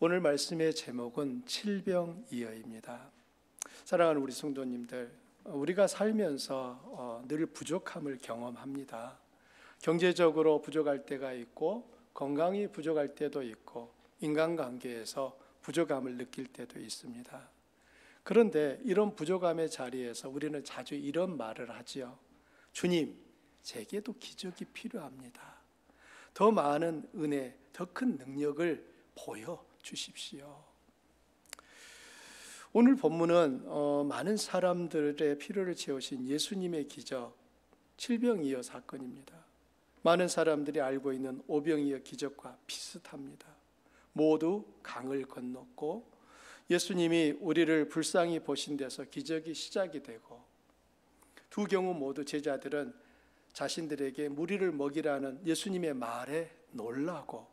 오늘 말씀의 제목은 칠병이어입니다. 사랑하는 우리 성도님들, 우리가 살면서 늘 부족함을 경험합니다. 경제적으로 부족할 때가 있고, 건강이 부족할 때도 있고, 인간관계에서 부족함을 느낄 때도 있습니다. 그런데 이런 부족함의 자리에서 우리는 자주 이런 말을 하지요. 주님, 제게도 기적이 필요합니다. 더 많은 은혜, 더 큰 능력을 보여주십시오. 오늘 본문은 많은 사람들의 필요를 채우신 예수님의 기적, 칠병이어 사건입니다. 많은 사람들이 알고 있는 오병이어 기적과 비슷합니다. 모두 강을 건넜고 예수님이 우리를 불쌍히 보신 데서 기적이 시작이 되고, 두 경우 모두 제자들은 자신들에게 무리를 먹이라는 예수님의 말에 놀라고,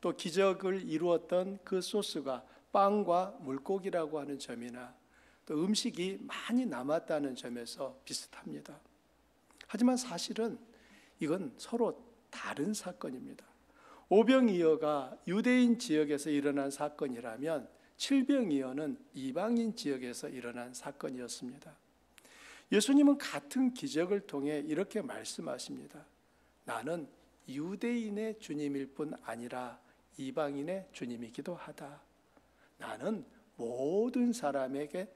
또 기적을 이루었던 그 소스가 빵과 물고기라고 하는 점이나 또 음식이 많이 남았다는 점에서 비슷합니다. 하지만 사실은 이건 서로 다른 사건입니다. 오병이어가 유대인 지역에서 일어난 사건이라면 칠병이어는 이방인 지역에서 일어난 사건이었습니다. 예수님은 같은 기적을 통해 이렇게 말씀하십니다. 나는 유대인의 주님일 뿐 아니라 이방인의 주님이기도 하다. 나는 모든 사람의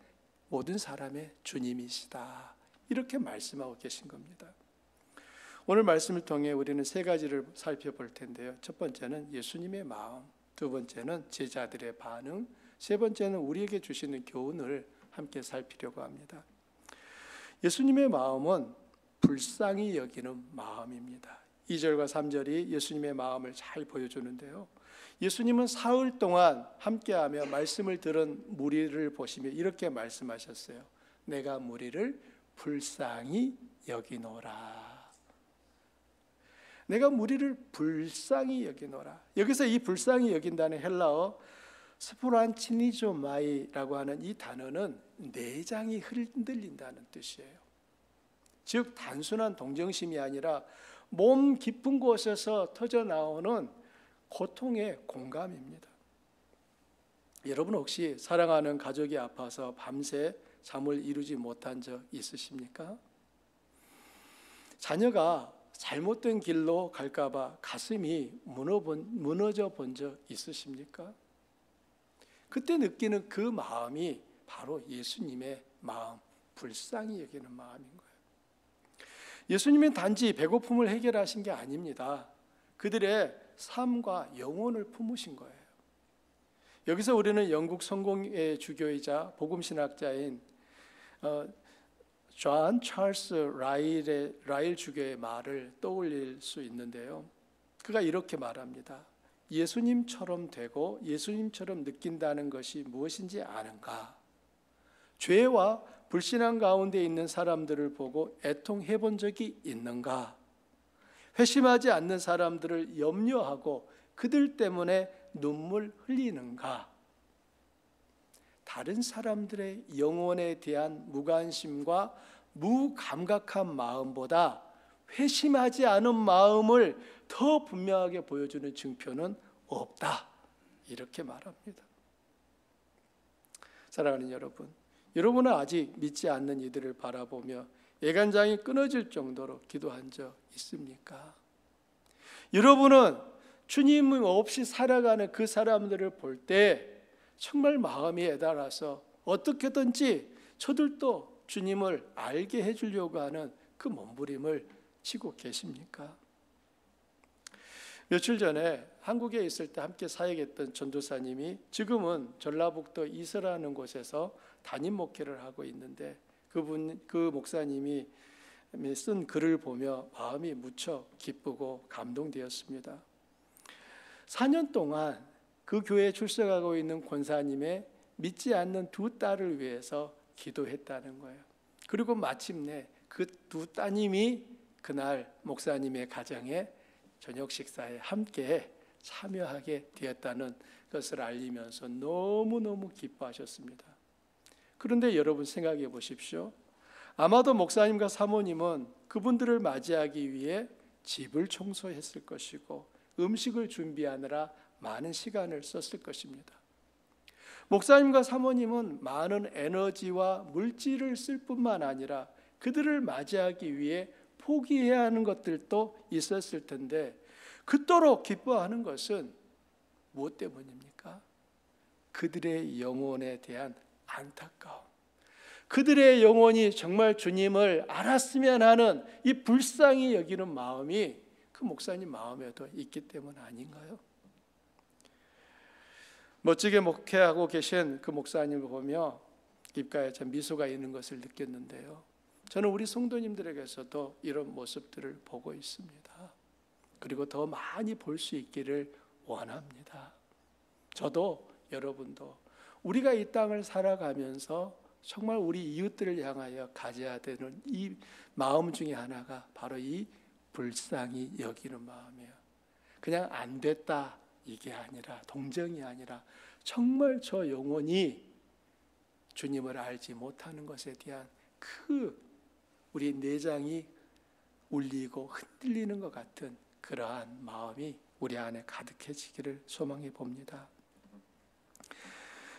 주님이시다. 이렇게 말씀하고 계신 겁니다. 오늘 말씀을 통해 우리는 세 가지를 살펴볼 텐데요. 첫 번째는 예수님의 마음, 두 번째는 제자들의 반응, 세 번째는 우리에게 주시는 교훈을 함께 살피려고 합니다. 예수님의 마음은 불쌍히 여기는 마음입니다. 2절과 3절이 예수님의 마음을 잘 보여주는데요. 예수님은 사흘 동안 함께하며 말씀을 들은 무리를 보시며 이렇게 말씀하셨어요. 내가 무리를 불쌍히 여기노라. 내가 무리를 불쌍히 여기노라. 여기서 이 불쌍히 여긴다는 헬라어 스포란치니조마이라고 하는 이 단어는 내장이 흔들린다는 뜻이에요. 즉 단순한 동정심이 아니라 몸 깊은 곳에서 터져나오는 고통의 공감입니다. 여러분 혹시 사랑하는 가족이 아파서 밤새 잠을 이루지 못한 적 있으십니까? 자녀가 잘못된 길로 갈까 봐 가슴이 무너져 본 적 있으십니까? 그때 느끼는 그 마음이 바로 예수님의 마음, 불쌍히 여기는 마음인 거예요. 예수님은 단지 배고픔을 해결하신 게 아닙니다. 그들의 삶과 영혼을 품으신 거예요. 여기서 우리는 영국 성공의 주교이자 복음신학자인 존 찰스 라일 주교의 말을 떠올릴 수 있는데요. 그가 이렇게 말합니다. 예수님처럼 되고 예수님처럼 느낀다는 것이 무엇인지 아는가? 죄와 불신앙 가운데 있는 사람들을 보고 애통해 본 적이 있는가? 회심하지 않는 사람들을 염려하고 그들 때문에 눈물 흘리는가? 다른 사람들의 영혼에 대한 무관심과 무감각한 마음보다 회심하지 않은 마음을 더 분명하게 보여주는 증표는 없다. 이렇게 말합니다. 사랑하는 여러분, 여러분은 아직 믿지 않는 이들을 바라보며 애간장이 끊어질 정도로 기도한 적 있습니까? 여러분은 주님 없이 살아가는 그 사람들을 볼 때 정말 마음이 애달아서 어떻게든지 저들도 주님을 알게 해주려고 하는 그 몸부림을 치고 계십니까? 며칠 전에 한국에 있을 때 함께 사역했던 전도사님이 지금은 전라북도 이서라는 곳에서 담임 목회를 하고 있는데 그 목사님이 쓴 글을 보며 마음이 무척 기쁘고 감동되었습니다. 4년 동안 그 교회에 출석하고 있는 권사님의 믿지 않는 두 딸을 위해서 기도했다는 거예요. 그리고 마침내 그 두 따님이 그날 목사님의 가정에 저녁 식사에 함께 참여하게 되었다는 것을 알리면서 너무너무 기뻐하셨습니다. 그런데 여러분 생각해 보십시오. 아마도 목사님과 사모님은 그분들을 맞이하기 위해 집을 청소했을 것이고 음식을 준비하느라 많은 시간을 썼을 것입니다. 목사님과 사모님은 많은 에너지와 물질을 쓸 뿐만 아니라 그들을 맞이하기 위해 포기해야 하는 것들도 있었을 텐데 그토록 기뻐하는 것은 무엇 때문입니까? 그들의 영혼에 대한 안타까움, 그들의 영혼이 정말 주님을 알았으면 하는 이 불쌍히 여기는 마음이 그 목사님 마음에도 있기 때문 아닌가요? 멋지게 목회하고 계신 그 목사님을 보며 입가에 참 미소가 있는 것을 느꼈는데요, 저는 우리 성도님들에게서도 이런 모습들을 보고 있습니다. 그리고 더 많이 볼 수 있기를 원합니다. 저도 여러분도 우리가 이 땅을 살아가면서 정말 우리 이웃들을 향하여 가져야 되는 이 마음 중에 하나가 바로 이 불쌍히 여기는 마음이에요. 그냥 안 됐다 이게 아니라, 동정이 아니라 정말 저 영혼이 주님을 알지 못하는 것에 대한 그 우리 내장이 울리고 흔들리는 것 같은 그러한 마음이 우리 안에 가득해지기를 소망해 봅니다.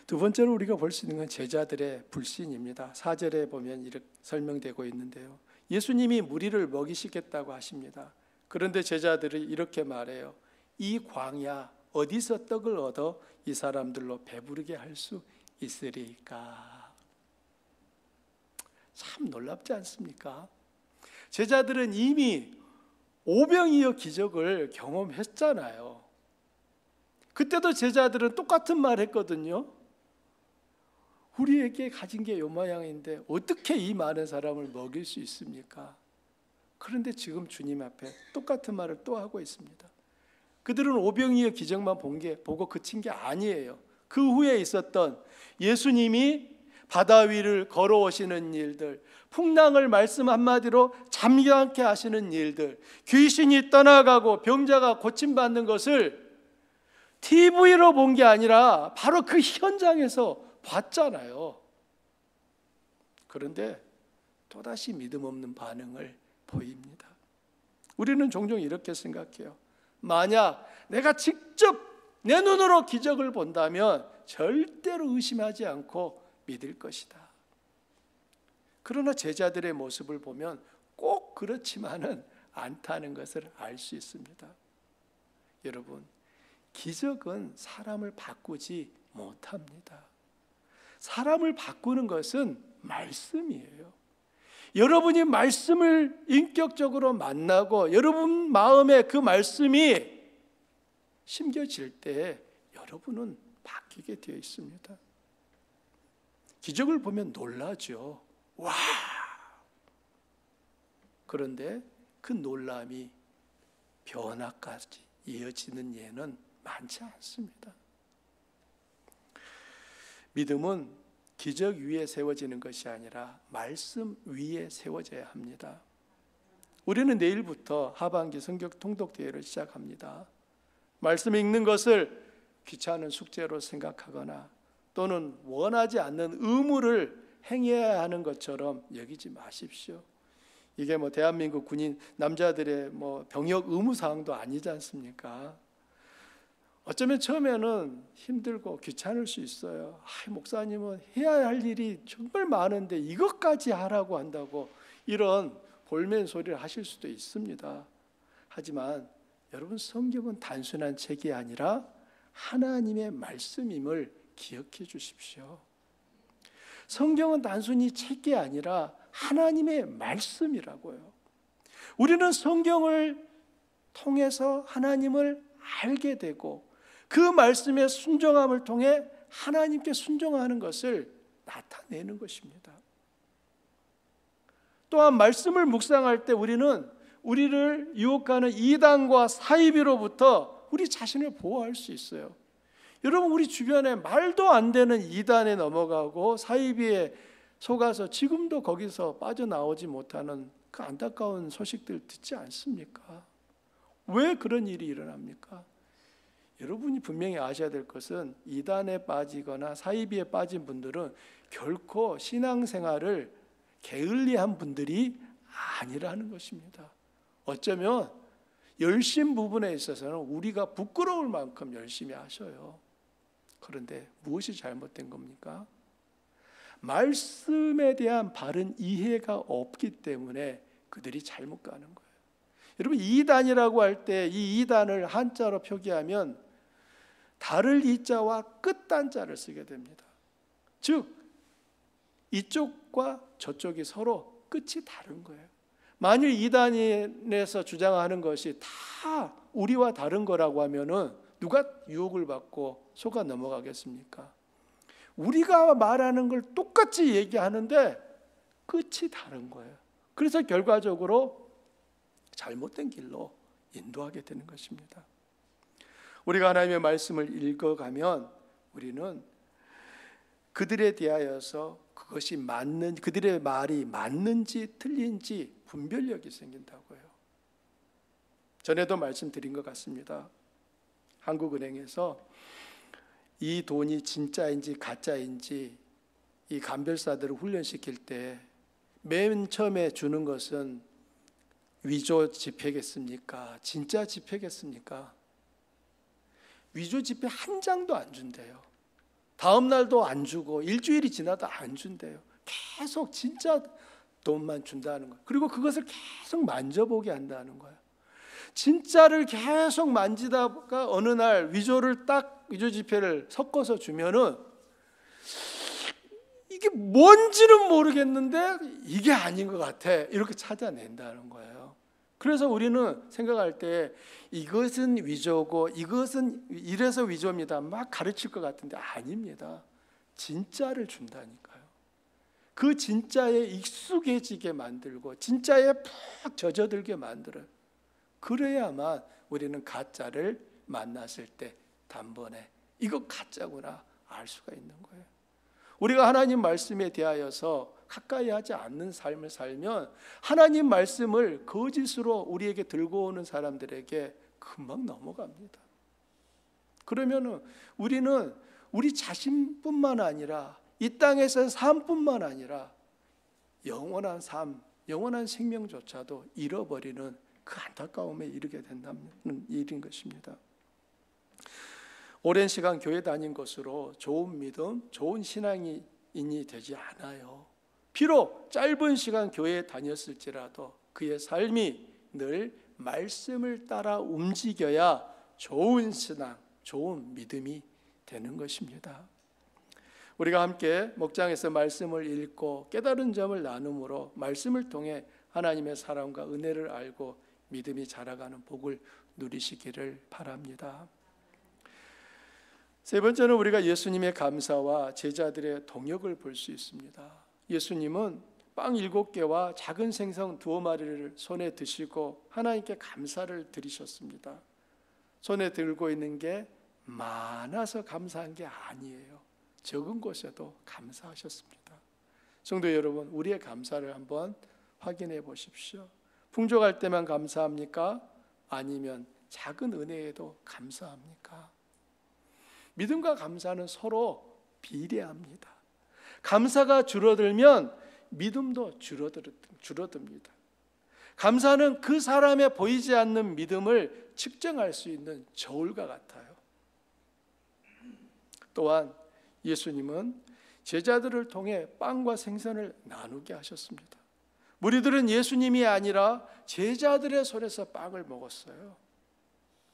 두 번째로 우리가 볼 수 있는 건 제자들의 불신입니다. 4절에 보면 이렇게 설명되고 있는데요, 예수님이 무리를 먹이시겠다고 하십니다. 그런데 제자들이 이렇게 말해요. 이 광야 어디서 떡을 얻어 이 사람들로 배부르게 할 수 있으리까? 참 놀랍지 않습니까? 제자들은 이미 오병이어 기적을 경험했잖아요. 그때도 제자들은 똑같은 말 했거든요. 우리에게 가진 게 요 모양인데 어떻게 이 많은 사람을 먹일 수 있습니까? 그런데 지금 주님 앞에 똑같은 말을 또 하고 있습니다. 그들은 오병이어 기적만 보고 그친 게 아니에요. 그 후에 있었던 예수님이 바다 위를 걸어오시는 일들, 풍랑을 말씀 한마디로 잠잠케 하시는 일들, 귀신이 떠나가고 병자가 고침받는 것을 TV로 본 게 아니라 바로 그 현장에서 봤잖아요. 그런데 또다시 믿음 없는 반응을 보입니다. 우리는 종종 이렇게 생각해요. 만약 내가 직접 내 눈으로 기적을 본다면 절대로 의심하지 않고 믿을 것이다. 그러나 제자들의 모습을 보면 꼭 그렇지만은 않다는 것을 알 수 있습니다. 여러분, 기적은 사람을 바꾸지 못합니다. 사람을 바꾸는 것은 말씀이에요. 여러분이 말씀을 인격적으로 만나고 여러분 마음에 그 말씀이 심겨질 때 여러분은 바뀌게 되어 있습니다. 기적을 보면 놀라죠. 와! 그런데 그 놀람이 변화까지 이어지는 예는 많지 않습니다. 믿음은 기적 위에 세워지는 것이 아니라 말씀 위에 세워져야 합니다. 우리는 내일부터 하반기 성경 통독 대회를 시작합니다. 말씀 읽는 것을 귀찮은 숙제로 생각하거나 또는 원하지 않는 의무를 행해야 하는 것처럼 여기지 마십시오. 이게 대한민국 군인 남자들의 병역 의무 사항도 아니지 않습니까? 어쩌면 처음에는 힘들고 귀찮을 수 있어요. 목사님은 해야 할 일이 정말 많은데 이것까지 하라고 한다고 이런 볼멘 소리를 하실 수도 있습니다. 하지만 여러분, 성경은 단순한 책이 아니라 하나님의 말씀임을 기억해 주십시오. 성경은 단순히 책이 아니라 하나님의 말씀이라고요. 우리는 성경을 통해서 하나님을 알게 되고 그 말씀의 순종함을 통해 하나님께 순종하는 것을 나타내는 것입니다. 또한 말씀을 묵상할 때 우리는 우리를 유혹하는 이단과 사이비로부터 우리 자신을 보호할 수 있어요. 여러분, 우리 주변에 말도 안 되는 이단에 넘어가고 사이비에 속아서 지금도 거기서 빠져나오지 못하는 그 안타까운 소식들 듣지 않습니까? 왜 그런 일이 일어납니까? 여러분이 분명히 아셔야 될 것은 이단에 빠지거나 사이비에 빠진 분들은 결코 신앙생활을 게을리한 분들이 아니라는 것입니다. 어쩌면 열심 부분에 있어서는 우리가 부끄러울 만큼 열심히 하셔요. 그런데 무엇이 잘못된 겁니까? 말씀에 대한 바른 이해가 없기 때문에 그들이 잘못 가는 거예요. 여러분, 이단이라고 할 때 이 이단을 한자로 표기하면 다를 이자와 끝단자를 쓰게 됩니다. 즉 이쪽과 저쪽이 서로 끝이 다른 거예요. 만일 이단에서 주장하는 것이 다 우리와 다른 거라고 하면은 누가 유혹을 받고 속아 넘어가겠습니까? 우리가 말하는 걸 똑같이 얘기하는데 끝이 다른 거예요. 그래서 결과적으로 잘못된 길로 인도하게 되는 것입니다. 우리가 하나님의 말씀을 읽어가면 우리는 그들에 대하여서 그것이 그들의 말이 맞는지 틀린지 분별력이 생긴다고요. 전에도 말씀드린 것 같습니다. 한국은행에서 이 돈이 진짜인지 가짜인지 이 감별사들을 훈련시킬 때 맨 처음에 주는 것은 위조 지폐겠습니까? 진짜 지폐겠습니까? 위조 지폐 한 장도 안 준대요. 다음 날도 안 주고 일주일이 지나도 안 준대요. 계속 진짜 돈만 준다는 거예요. 그리고 그것을 계속 만져보게 한다는 거예요. 진짜를 계속 만지다가 어느 날 위조 지폐를 섞어서 주면은 이게 뭔지는 모르겠는데 이게 아닌 것 같아, 이렇게 찾아낸다는 거예요. 그래서 우리는 생각할 때 이것은 위조고 이것은 이래서 위조입니다 막 가르칠 것 같은데 아닙니다. 진짜를 준다니까요. 그 진짜에 익숙해지게 만들고 진짜에 푹 젖어들게 만들어요. 그래야만 우리는 가짜를 만났을 때 단번에 이거 가짜구나 알 수가 있는 거예요. 우리가 하나님 말씀에 대하여서 가까이 하지 않는 삶을 살면 하나님 말씀을 거짓으로 우리에게 들고 오는 사람들에게 금방 넘어갑니다. 그러면 우리는 우리 자신뿐만 아니라 이 땅에서의 삶뿐만 아니라 영원한 삶, 영원한 생명조차도 잃어버리는 그 안타까움에 이르게 된다는 일인 것입니다. 오랜 시간 교회 다닌 것으로 좋은 믿음, 좋은 신앙인이 되지 않아요. 비록 짧은 시간 교회에 다녔을지라도 그의 삶이 늘 말씀을 따라 움직여야 좋은 신앙, 좋은 믿음이 되는 것입니다. 우리가 함께 목장에서 말씀을 읽고 깨달은 점을 나눔으로 말씀을 통해 하나님의 사랑과 은혜를 알고 믿음이 자라가는 복을 누리시기를 바랍니다. 세 번째는 우리가 예수님의 감사와 제자들의 동역을 볼 수 있습니다. 예수님은 빵 7개와 작은 생선 2마리를 손에 드시고 하나님께 감사를 드리셨습니다. 손에 들고 있는 게 많아서 감사한 게 아니에요. 적은 것에도 감사하셨습니다. 성도 여러분, 우리의 감사를 한번 확인해 보십시오. 풍족할 때만 감사합니까? 아니면 작은 은혜에도 감사합니까? 믿음과 감사는 서로 비례합니다. 감사가 줄어들면 믿음도 줄어듭니다. 감사는 그 사람의 보이지 않는 믿음을 측정할 수 있는 저울과 같아요. 또한 예수님은 제자들을 통해 빵과 생선을 나누게 하셨습니다. 무리들은 예수님이 아니라 제자들의 손에서 빵을 먹었어요.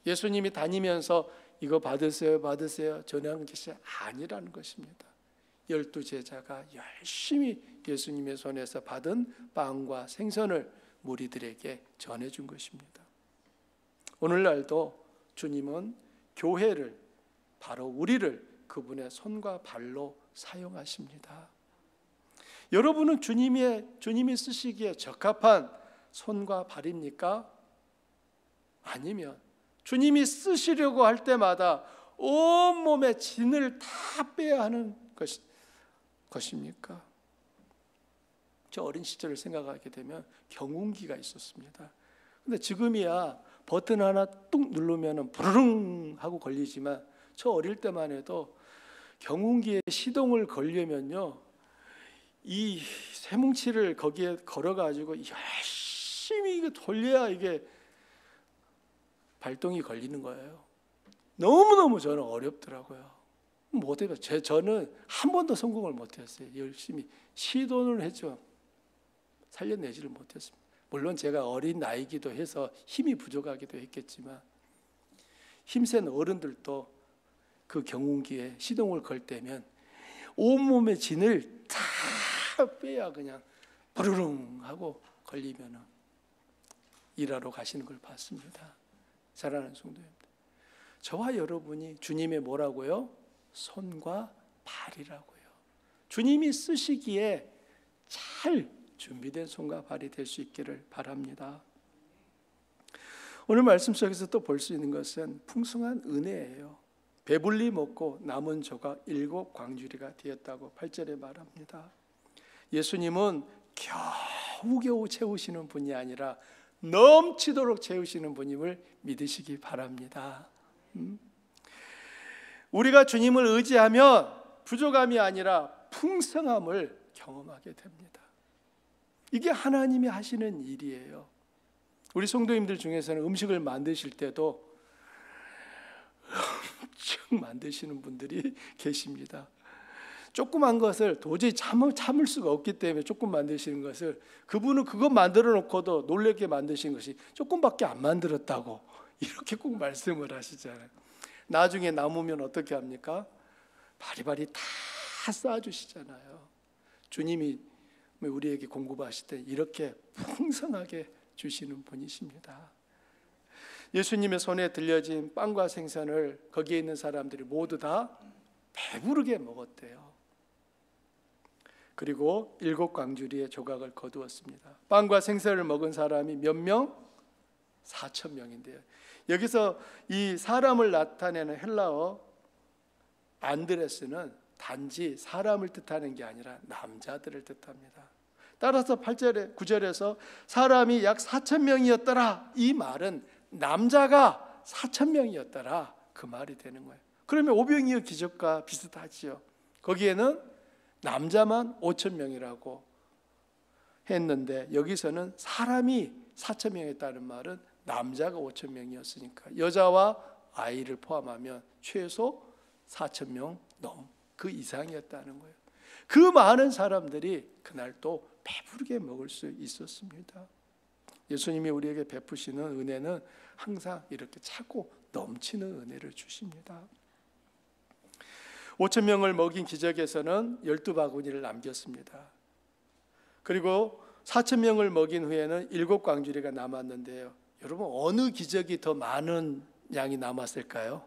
예수님이 다니면서 이거 받으세요 전하는 것이 아니라는 것입니다. 12제자가 열심히 예수님의 손에서 받은 빵과 생선을 무리들에게 전해준 것입니다. 오늘날도 주님은 교회를, 바로 우리를 그분의 손과 발로 사용하십니다. 여러분은 주님이 쓰시기에 적합한 손과 발입니까? 아니면 주님이 쓰시려고 할 때마다 온몸에 진을 다 빼야 하는 것입니까? 저 어린 시절을 생각하게 되면 경운기가 있었습니다. 근데 지금이야 버튼 하나 뚝 누르면 부르릉 하고 걸리지만 저 어릴 때만 해도 경운기에 시동을 걸려면요, 이 쇠뭉치를 거기에 걸어가지고 열심히 이게 돌려야 이게 발동이 걸리는 거예요. 너무너무 저는 어렵더라고요. 못해요. 저는 한 번도 성공을 못했어요. 열심히 시도는 했죠. 살려내지를 못했습니다. 물론 제가 어린 나이기도 해서 힘이 부족하기도 했겠지만, 힘센 어른들도 그 경운기에 시동을 걸 때면 온몸의 진을 다 빼야 그냥 부르릉 하고 걸리면 일하러 가시는 걸 봤습니다. 사랑하는 성도님들, 저와 여러분이 주님의 뭐라고요? 손과 발이라고요. 주님이 쓰시기에 잘 준비된 손과 발이 될 수 있기를 바랍니다. 오늘 말씀 속에서 또 볼 수 있는 것은 풍성한 은혜예요. 배불리 먹고 남은 조각 7 광주리가 되었다고 8절에 말합니다. 예수님은 겨우겨우 채우시는 분이 아니라 넘치도록 채우시는 분임을 믿으시기 바랍니다. 우리가 주님을 의지하면 부족함이 아니라 풍성함을 경험하게 됩니다. 이게 하나님이 하시는 일이에요. 우리 성도님들 중에서는 음식을 만드실 때도 엄청 만드시는 분들이 계십니다. 조그만 것을 도저히 참을 수가 없기 때문에 조금 만드시는 것을, 그분은 그거 만들어 놓고도 놀랍게 만드신 것이 조금밖에 안 만들었다고 이렇게 꼭 말씀을 하시잖아요. 나중에 남으면 어떻게 합니까? 바리바리 다 쌓아주시잖아요. 주님이 우리에게 공급하실 때 이렇게 풍성하게 주시는 분이십니다. 예수님의 손에 들려진 빵과 생선을 거기에 있는 사람들이 모두 다 배부르게 먹었대요. 그리고 7 광주리의 조각을 거두었습니다. 빵과 생선을 먹은 사람이 몇 명? 4,000명인데요. 여기서 이 사람을 나타내는 헬라어 안드레스는 단지 사람을 뜻하는 게 아니라 남자들을 뜻합니다. 따라서 8절에 9절에서 사람이 약 4,000명이었더라, 이 말은 남자가 4,000명이었더라 그 말이 되는 거예요. 그러면 오병이어 기적과 비슷하지요. 거기에는 남자만 5,000명이라고 했는데 여기서는 사람이 4,000명이었다는 말은 남자가 5,000명이었으니까 여자와 아이를 포함하면 최소 4,000명 넘, 그 이상이었다는 거예요. 그 많은 사람들이 그날 또 배부르게 먹을 수 있었습니다. 예수님이 우리에게 베푸시는 은혜는 항상 이렇게 차고 넘치는 은혜를 주십니다. 5,000명을 먹인 기적에서는 12바구니를 남겼습니다. 그리고 4,000명을 먹인 후에는 7 광주리가 남았는데요. 여러분, 어느 기적이 더 많은 양이 남았을까요?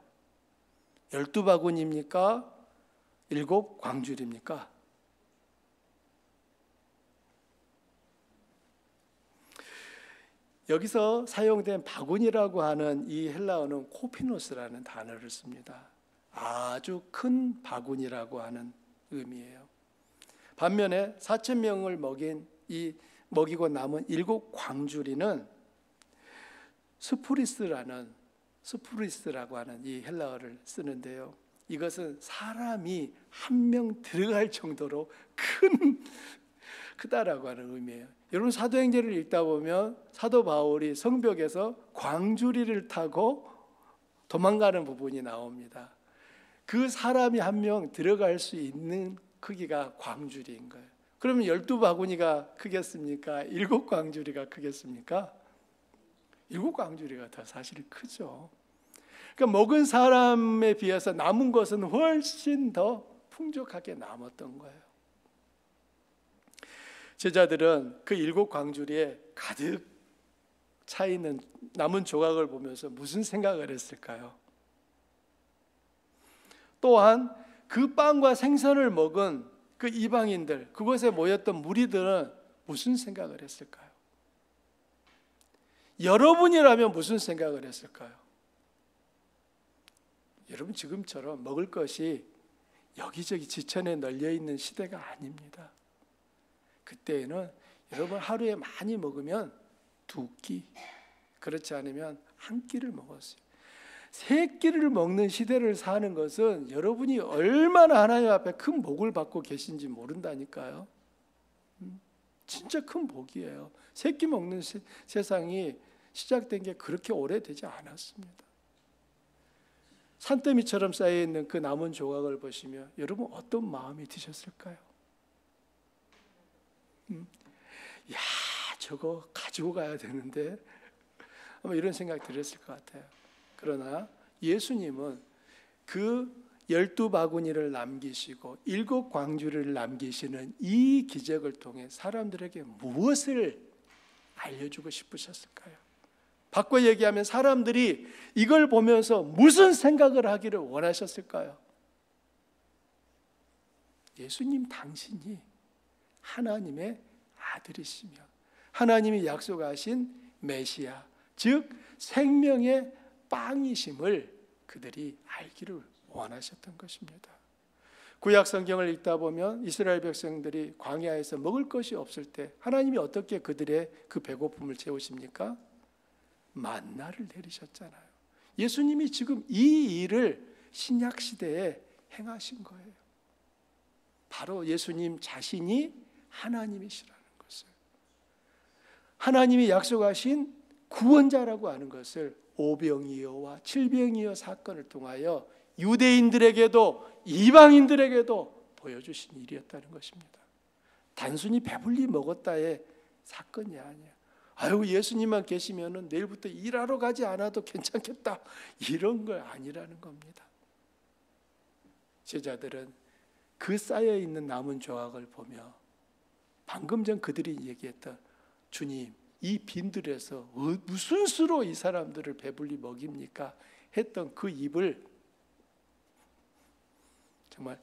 12바구니입니까? 7 광주리입니까? 여기서 사용된 바구니라고 하는 이 헬라어는 코피노스라는 단어를 씁니다. 아주 큰 바구니라고 하는 의미예요. 반면에 4,000명을 먹이고 남은 7 광주리는 스프리스라고 하는 이 헬라어를 쓰는데요. 이것은 사람이 한 명 들어갈 정도로 크다라고 하는 의미예요. 여러분, 사도행전을 읽다 보면 사도 바울이 성벽에서 광주리를 타고 도망가는 부분이 나옵니다. 그 사람이 한 명 들어갈 수 있는 크기가 광주리인 거예요. 그러면 12바구니가 크겠습니까? 7 광주리가 크겠습니까? 7 광주리가 더 사실 크죠. 그러니까 먹은 사람에 비해서 남은 것은 훨씬 더 풍족하게 남았던 거예요. 제자들은 그 7 광주리에 가득 차 있는 남은 조각을 보면서 무슨 생각을 했을까요? 또한 그 빵과 생선을 먹은 그 이방인들, 그곳에 모였던 무리들은 무슨 생각을 했을까요? 여러분이라면 무슨 생각을 했을까요? 여러분, 지금처럼 먹을 것이 여기저기 지천에 널려 있는 시대가 아닙니다. 그때에는 여러분 하루에 많이 먹으면 2끼, 그렇지 않으면 1끼를 먹었어요. 3끼를 먹는 시대를 사는 것은 여러분이 얼마나 하나님 앞에 큰 복을 받고 계신지 모른다니까요. 진짜 큰 복이에요. 3끼 먹는 세상이 시작된 게 그렇게 오래되지 않았습니다. 산더미처럼 쌓여있는 그 남은 조각을 보시며 여러분 어떤 마음이 드셨을까요? 야, 저거 가지고 가야 되는데 아마 이런 생각 들었을 것 같아요. 그러나 예수님은 그 12바구니를 남기시고 7광주를 남기시는 이 기적을 통해 사람들에게 무엇을 알려주고 싶으셨을까요? 바꿔 얘기하면 사람들이 이걸 보면서 무슨 생각을 하기를 원하셨을까요? 예수님 당신이 하나님의 아들이시며 하나님이 약속하신 메시아, 즉 생명의 빵이심을 그들이 알기를 원하셨던 것입니다. 구약 성경을 읽다 보면 이스라엘 백성들이 광야에서 먹을 것이 없을 때 하나님이 어떻게 그들의 그 배고픔을 채우십니까? 만나를 내리셨잖아요. 예수님이 지금 이 일을 신약 시대에 행하신 거예요. 바로 예수님 자신이 하나님이시라는 것을, 하나님이 약속하신 구원자라고 하는 것을 오병이어와 칠병이어 사건을 통하여 유대인들에게도 이방인들에게도 보여주신 일이었다는 것입니다. 단순히 배불리 먹었다의 사건이 아니에요. 아유, 예수님만 계시면은 내일부터 일하러 가지 않아도 괜찮겠다, 이런 거 아니라는 겁니다. 제자들은 그 쌓여있는 남은 조각을 보며 방금 전 그들이 얘기했던 주님, 이 빈들에서 무슨 수로 이 사람들을 배불리 먹입니까? 했던 그 입을 정말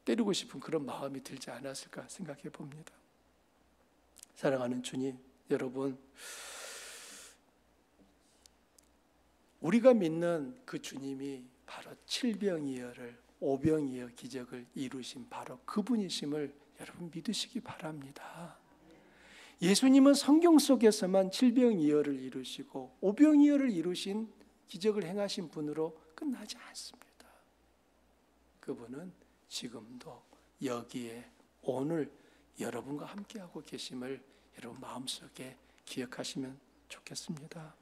때리고 싶은 그런 마음이 들지 않았을까 생각해 봅니다. 사랑하는 주님, 여러분, 우리가 믿는 그 주님이 바로 칠병이어를, 오병이어 기적을 이루신 바로 그분이심을 여러분 믿으시기 바랍니다. 예수님은 성경 속에서만 칠병이어를 이루시고 오병이어를 이루신 기적을 행하신 분으로 끝나지 않습니다. 그분은 지금도 여기에 오늘 여러분과 함께하고 계심을 여러분 마음속에 기억하시면 좋겠습니다.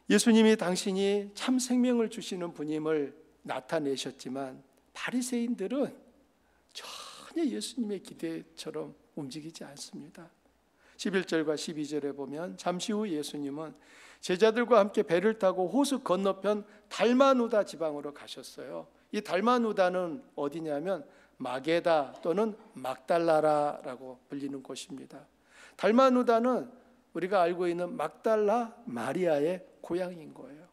예수님이 당신이 참 생명을 주시는 분임을 나타내셨지만 바리새인들은 전혀 예수님의 기대처럼 움직이지 않습니다. 11절과 12절에 보면 잠시 후 예수님은 제자들과 함께 배를 타고 호수 건너편 달마누다 지방으로 가셨어요. 이 달마누다는 어디냐면 마게다 또는 막달라라고 불리는 곳입니다. 달마누다는 우리가 알고 있는 막달라 마리아의 고향인 거예요.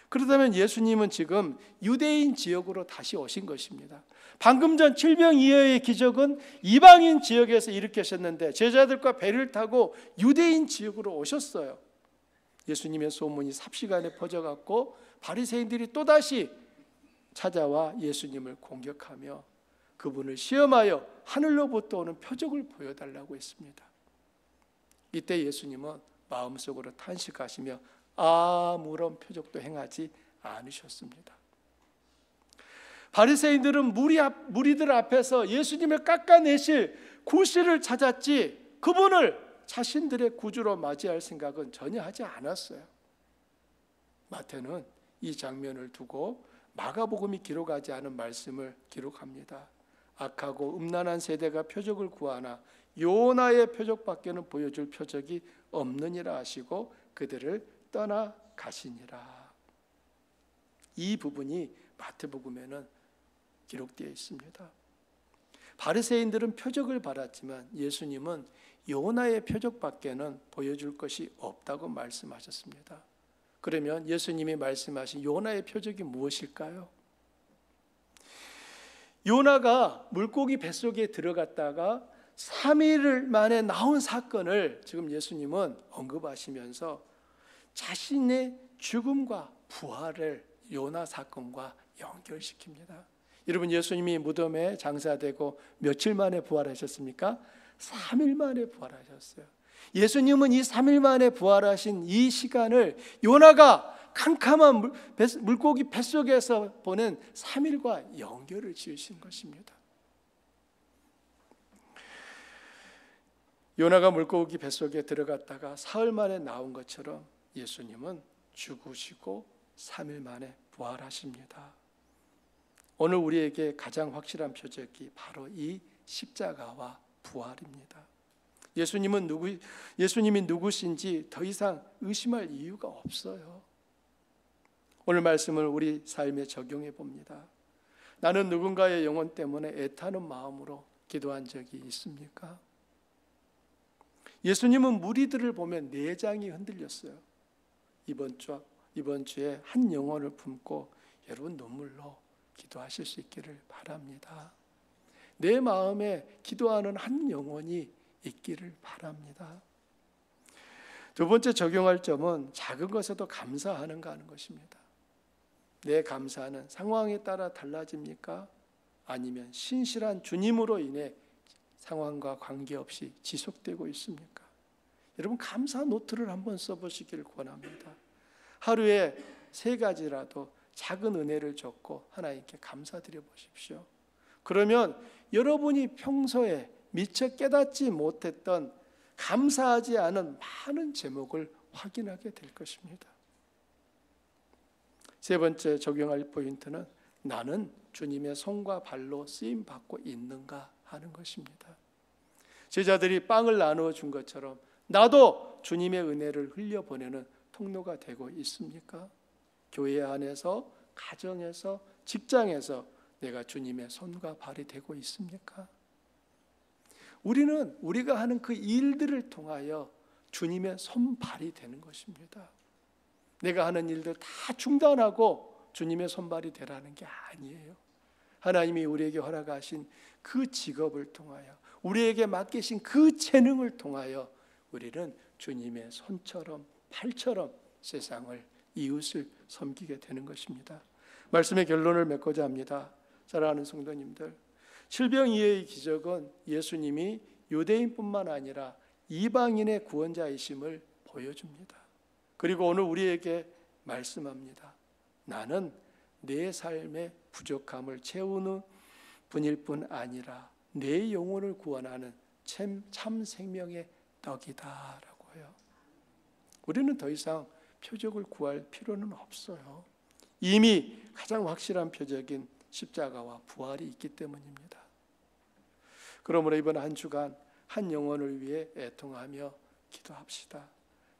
그렇다면 예수님은 지금 유대인 지역으로 다시 오신 것입니다. 방금 전 칠병이어의 기적은 이방인 지역에서 일으키셨는데 제자들과 배를 타고 유대인 지역으로 오셨어요. 예수님의 소문이 삽시간에 퍼져갔고 바리새인들이 또다시 찾아와 예수님을 공격하며 그분을 시험하여 하늘로부터 오는 표적을 보여달라고 했습니다. 이때 예수님은 마음속으로 탄식하시며 아무런 표적도 행하지 않으셨습니다. 바리새인들은 무리들 앞에서 예수님을 깎아내실 구실을 찾았지 그분을 자신들의 구주로 맞이할 생각은 전혀 하지 않았어요. 마태는 이 장면을 두고 마가복음이 기록하지 않은 말씀을 기록합니다. 악하고 음란한 세대가 표적을 구하나 요나의 표적밖에는 보여줄 표적이 없느니라 하시고 그들을 떠나가시니라. 이 부분이 마태복음에는 기록되어 있습니다. 바리새인들은 표적을 받았지만 예수님은 요나의 표적밖에는 보여줄 것이 없다고 말씀하셨습니다. 그러면 예수님이 말씀하신 요나의 표적이 무엇일까요? 요나가 물고기 뱃속에 들어갔다가 3일 만에 나온 사건을 지금 예수님은 언급하시면서 자신의 죽음과 부활을 요나 사건과 연결시킵니다. 여러분, 예수님이 무덤에 장사되고 며칠 만에 부활하셨습니까? 3일 만에 부활하셨어요. 예수님은 이 3일 만에 부활하신 이 시간을 요나가 캄캄한 물고기 뱃속에서 보낸 3일과 연결을 지으신 것입니다. 요나가 물고기 뱃속에 들어갔다가 사흘 만에 나온 것처럼 예수님은 죽으시고 3일 만에 부활하십니다. 오늘 우리에게 가장 확실한 표적이 바로 이 십자가와 부활입니다. 예수님이 누구신지 더 이상 의심할 이유가 없어요. 오늘 말씀을 우리 삶에 적용해 봅니다. 나는 누군가의 영혼 때문에 애타는 마음으로 기도한 적이 있습니까? 예수님은 무리들을 보면 내장이 흔들렸어요. 이번 주에 한 영혼을 품고 여러분 눈물로 기도하실 수 있기를 바랍니다. 내 마음에 기도하는 한 영혼이 있기를 바랍니다. 두 번째 적용할 점은 작은 것에도 감사하는가 하는 것입니다. 내 감사는 상황에 따라 달라집니까? 아니면 신실한 주님으로 인해 상황과 관계없이 지속되고 있습니까? 여러분 감사 노트를 한번 써보시기를 권합니다. 하루에 3가지라도 작은 은혜를 적고 하나님께 감사드려 보십시오. 그러면 여러분이 평소에 미처 깨닫지 못했던 감사하지 않은 많은 제목을 확인하게 될 것입니다. 세 번째 적용할 포인트는 나는 주님의 손과 발로 쓰임 받고 있는가 하는 것입니다. 제자들이 빵을 나누어 준 것처럼 나도 주님의 은혜를 흘려보내는 통로가 되고 있습니까? 교회 안에서, 가정에서, 직장에서 내가 주님의 손과 발이 되고 있습니까? 우리는 우리가 하는 그 일들을 통하여 주님의 손발이 되는 것입니다. 내가 하는 일들 다 중단하고 주님의 손발이 되라는 게 아니에요. 하나님이 우리에게 허락하신 그 직업을 통하여, 우리에게 맡기신 그 재능을 통하여 우리는 주님의 손처럼 팔처럼 세상을, 이웃을 섬기게 되는 것입니다. 말씀의 결론을 맺고자 합니다. 사랑하는 성도님들, 질병이의 기적은 예수님이 유대인뿐만 아니라 이방인의 구원자이심을 보여줍니다. 그리고 오늘 우리에게 말씀합니다. 나는 내 삶의 부족함을 채우는 분일 뿐 아니라 내 영혼을 구원하는 참 생명의 떡이다라고요. 우리는 더 이상 표적을 구할 필요는 없어요. 이미 가장 확실한 표적인 십자가와 부활이 있기 때문입니다. 그러므로 이번 한 주간 한 영혼을 위해 애통하며 기도합시다.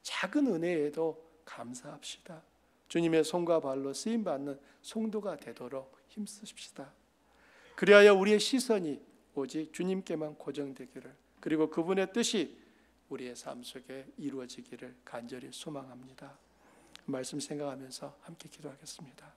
작은 은혜에도 감사합시다. 주님의 손과 발로 쓰임받는 성도가 되도록 힘쓰십시다. 그리하여 우리의 시선이 오직 주님께만 고정되기를, 그리고 그분의 뜻이 우리의 삶 속에 이루어지기를 간절히 소망합니다. 말씀 생각하면서 함께 기도하겠습니다.